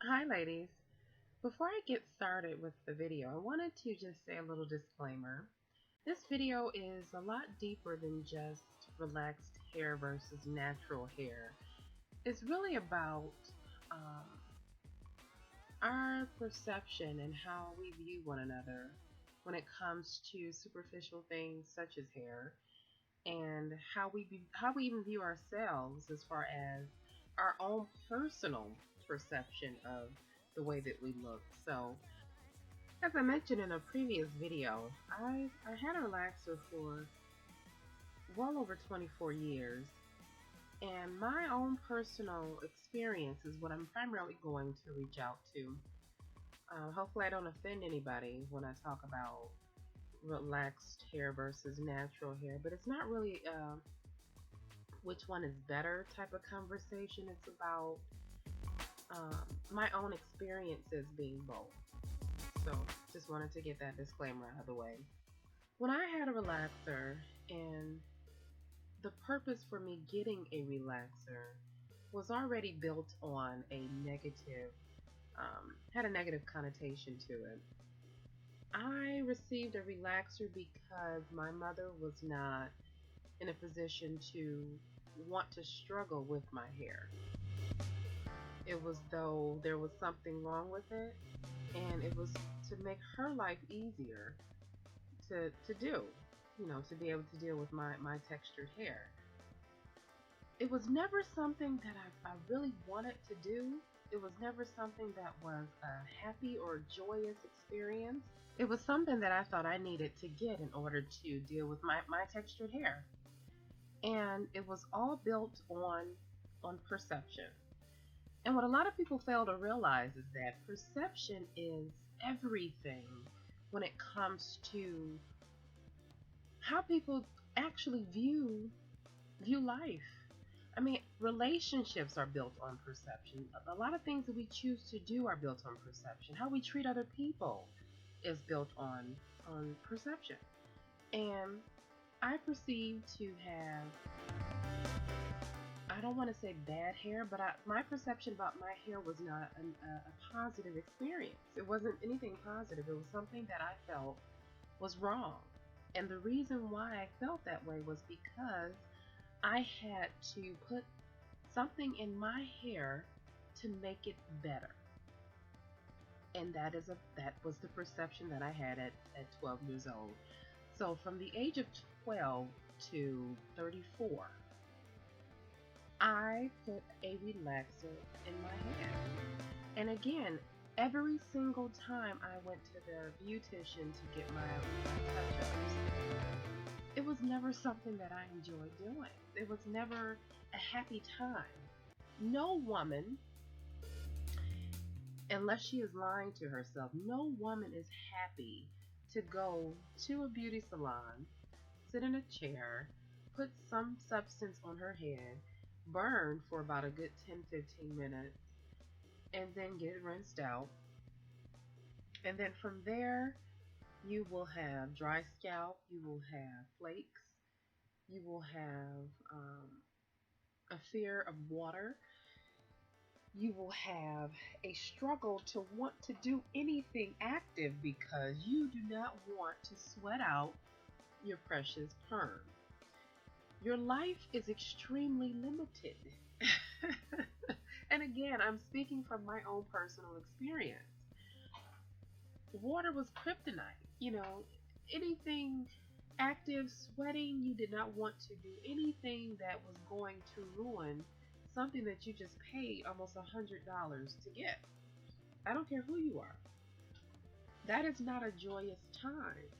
Hi, ladies. Before I get started with the video, I wanted to just say a little disclaimer. This video is a lot deeper than just relaxed hair versus natural hair. It's really about um, our perception and how we view one another when it comes to superficial things such as hair, and how we even view ourselves as far as our own personal perception of the way that we look. So, as I mentioned in a previous video, I had a relaxer for well over 24 years, and my own personal experience is what I'm primarily going to reach out to. Hopefully, I don't offend anybody when I talk about relaxed hair versus natural hair, but it's not really which one is better type of conversation. It's about my own experiences being both. So just wanted to get that disclaimer out of the way. When I had a relaxer, and the purpose for me getting a relaxer was already built on a negative, had a negative connotation to it. I received a relaxer because my mother was not in a position to want to struggle with my hair. It was though there was something wrong with it, and it was to make her life easier to do, to be able to deal with my textured hair. It was never something that I really wanted to do. It was never something that was a happy or joyous experience. It was something that I thought I needed to get in order to deal with my textured hair. And it was all built on perception. And what a lot of people fail to realize is that perception is everything when it comes to how people actually view life. I mean, relationships are built on perception. A lot of things that we choose to do are built on perception. How we treat other people is built on perception. And I perceive to have, I don't want to say bad hair, but my perception about my hair was not a positive experience. It wasn't anything positive. It was something that I felt was wrong. And the reason why I felt that way was because I had to put something in my hair to make it better. And that was the perception that I had at 12 years old. So from the age of 12 to 34, I put a relaxer in my hair. And again, every single time I went to the beautician to get my touch-ups, it was never something that I enjoyed doing. It was never a happy time. No woman, unless she is lying to herself, no woman is happy to go to a beauty salon, sit in a chair, put some substance on her head, burn for about a good 10-15 minutes, and then get it rinsed out. And then from there, you will have dry scalp, you will have flakes, you will have a fear of water, you will have a struggle to want to do anything active because you do not want to sweat out your precious perm. Your life is extremely limited. And again, I'm speaking from my own personal experience. Water was kryptonite. Anything active, sweating, you did not want to do anything that was going to ruin something that you just paid almost $100 to get. I don't care who you are. That is not a joyous time.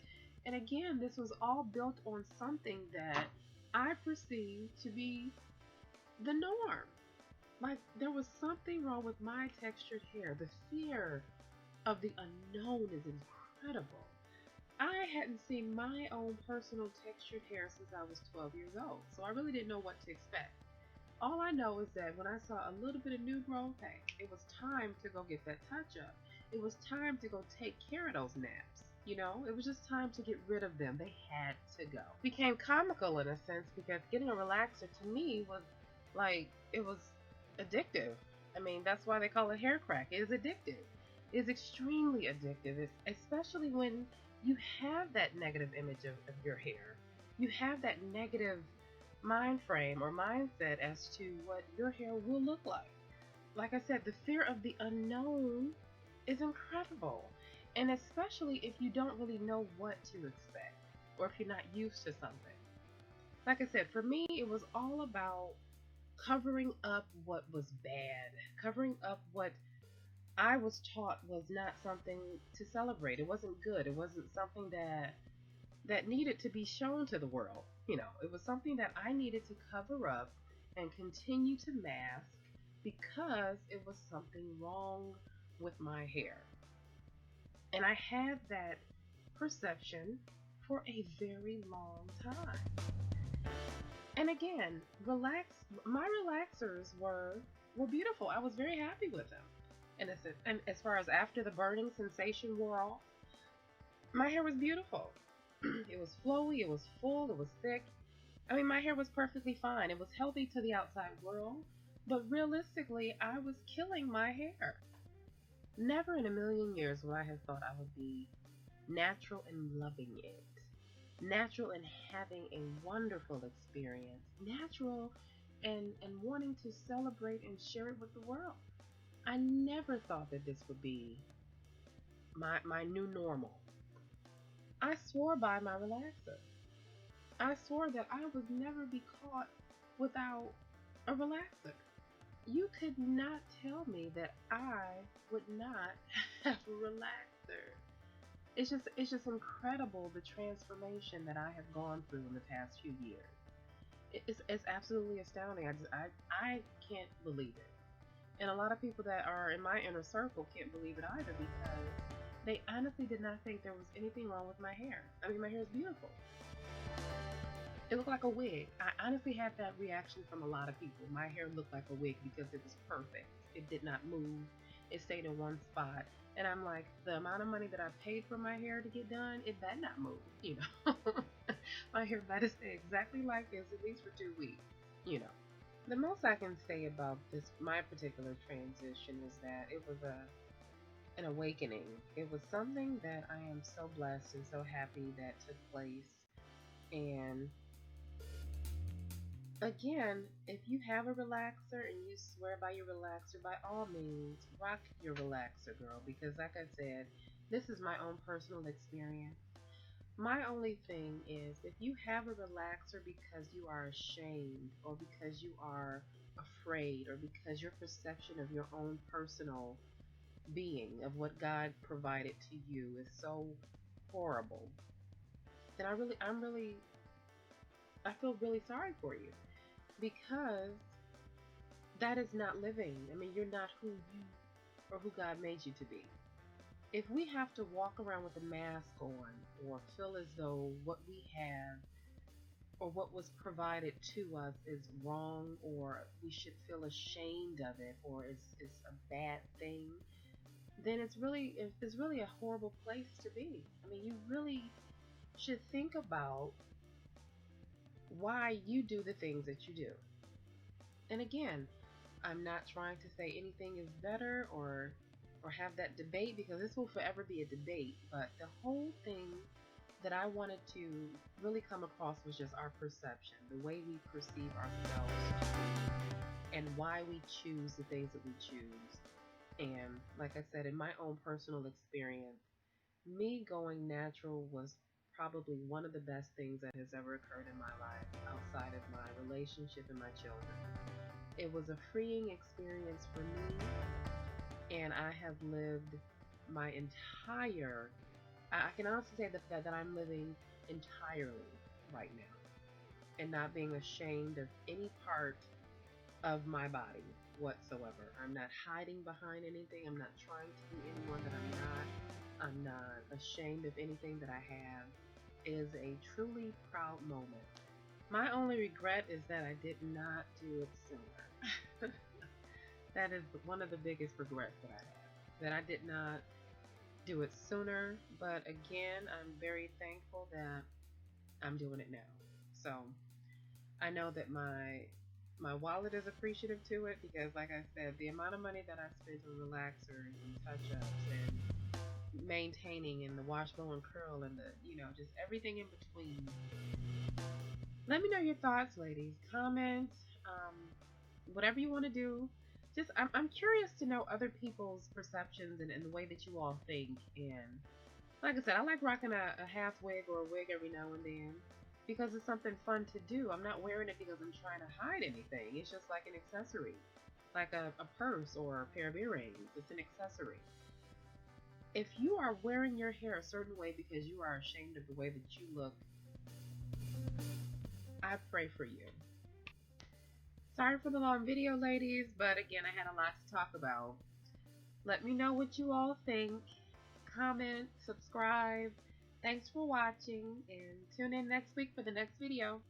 And again, this was all built on something that I perceived to be the norm. Like there was something wrong with my textured hair. The fear of the unknown is incredible. I hadn't seen my own personal textured hair since I was 12 years old, so I really didn't know what to expect. All I know is that when I saw a little bit of new growth, hey, it was time to go get that touch up. It was time to go take care of those naps. It was just time to get rid of them. They had to go. It became comical in a sense because getting a relaxer to me was like, it was addictive. I mean, that's why they call it hair crack. It is addictive. It is extremely addictive, especially when you have that negative image of your hair. You have that negative mind frame or mindset as to what your hair will look like. Like I said, the fear of the unknown is incredible. And especially if you don't really know what to expect or if you're not used to something. Like I said, for me, it was all about covering up what was bad, covering up what I was taught was not something to celebrate. It wasn't good. It wasn't something that needed to be shown to the world. It was something that I needed to cover up and continue to mask because it was something wrong with my hair. And I had that perception for a very long time. And again, my relaxers were beautiful. I was very happy with them. And as far as after the burning sensation wore off, my hair was beautiful. It was flowy, it was full, it was thick. I mean, my hair was perfectly fine. It was healthy to the outside world, but realistically, I was killing my hair. Never in a million years would I have thought I would be natural and loving it. Natural and having a wonderful experience. Natural and wanting to celebrate and share it with the world. I never thought that this would be my new normal. I swore by my relaxer. I swore that I would never be caught without a relaxer. You could not tell me that I would not have a relaxer. It's just incredible the transformation that I have gone through in the past few years. It's absolutely astounding. I can't believe it. And a lot of people that are in my inner circle can't believe it either because they honestly did not think there was anything wrong with my hair. I mean, my hair is beautiful. It looked like a wig. I honestly had that reaction from a lot of people. My hair looked like a wig because it was perfect. It did not move. It stayed in one spot. And I'm like, the amount of money that I paid for my hair to get done, it better not move. My hair better stay exactly like this at least for 2 weeks. You know. The most I can say about this my particular transition is that it was an awakening. It was something that I am so blessed and so happy that took place. And again, if you have a relaxer and you swear by your relaxer, by all means, rock your relaxer, girl. Because, like I said, this is my own personal experience. My only thing is if you have a relaxer because you are ashamed, or because you are afraid, or because your perception of your own personal being, of what God provided to you, is so horrible, then I feel really sorry for you because that is not living. I mean, you're not who you or who God made you to be. If we have to walk around with a mask on or feel as though what we have or what was provided to us is wrong or we should feel ashamed of it or it's a bad thing, then it's really a horrible place to be. I mean, you really should think about why you do the things that you do. And again, I'm not trying to say anything is better or have that debate because this will forever be a debate, but the whole thing that I wanted to really come across was just our perception, the way we perceive ourselves to be, and why we choose the things that we choose. And like I said, in my own personal experience, me going natural was probably one of the best things that has ever occurred in my life outside of my relationship and my children. It was a freeing experience for me, and I have lived my entire, I can honestly say that I'm living entirely right now and not being ashamed of any part of my body whatsoever. I'm not hiding behind anything. I'm not trying to be anyone that I'm not. I'm not ashamed of anything that I have. It is a truly proud moment. My only regret is that I did not do it sooner. That is one of the biggest regrets that I have. That I did not do it sooner. But again, I'm very thankful that I'm doing it now. So I know that my My wallet is appreciative to it because, like I said, the amount of money that I spent on relaxers and touch-ups and maintaining and the wash, blow, and curl and the, just everything in between. Let me know your thoughts, ladies. Comment, um, whatever you want to do. Just, I'm curious to know other people's perceptions and the way that you all think. And like I said, I like rocking a half wig or a wig every now and then because it's something fun to do. I'm not wearing it because I'm trying to hide anything. It's just like an accessory, like a purse or a pair of earrings. It's an accessory. If you are wearing your hair a certain way because you are ashamed of the way that you look, I pray for you. Sorry for the long video, ladies, but again, I had a lot to talk about. Let me know what you all think. Comment, subscribe. Thanks for watching, and tune in next week for the next video.